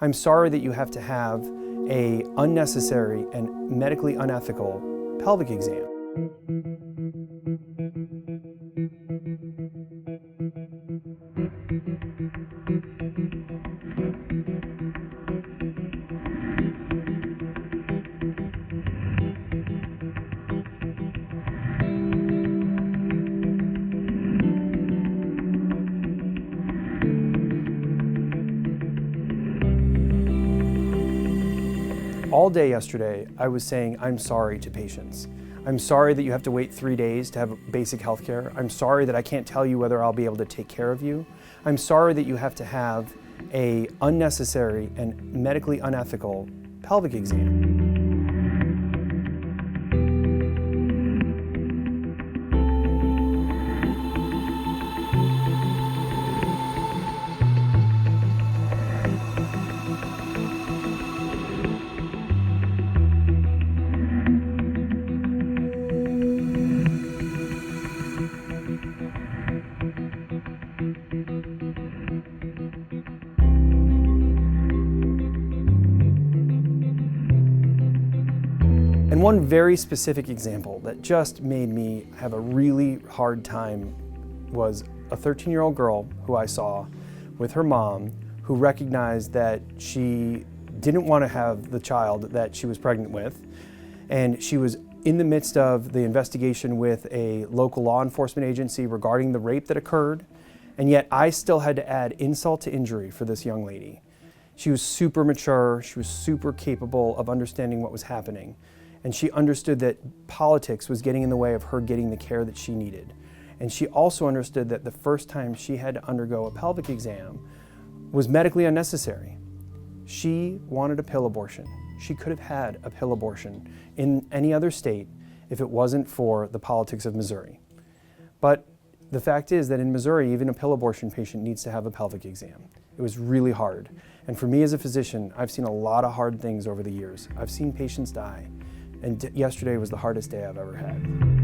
I'm sorry that you have to have a unnecessary and medically unethical pelvic exam. All day yesterday, I was saying I'm sorry to patients. I'm sorry that you have to wait 3 days to have basic health care. I'm sorry that I can't tell you whether I'll be able to take care of you. I'm sorry that you have to have a unnecessary and medically unethical pelvic exam. And one very specific example that just made me have a really hard time was a 13-year-old girl who I saw with her mom, who recognized that she didn't want to have the child that she was pregnant with. And she was in the midst of the investigation with a local law enforcement agency regarding the rape that occurred. And yet I still had to add insult to injury for this young lady. She was super mature, she was super capable of understanding what was happening. And she understood that politics was getting in the way of her getting the care that she needed. And she also understood that the first time she had to undergo a pelvic exam was medically unnecessary. She wanted a pill abortion. She could have had a pill abortion in any other state if it wasn't for the politics of Missouri. But the fact is that in Missouri, even a pill abortion patient needs to have a pelvic exam. It was really hard. And for me as a physician, I've seen a lot of hard things over the years. I've seen patients die. And yesterday was the hardest day I've ever had.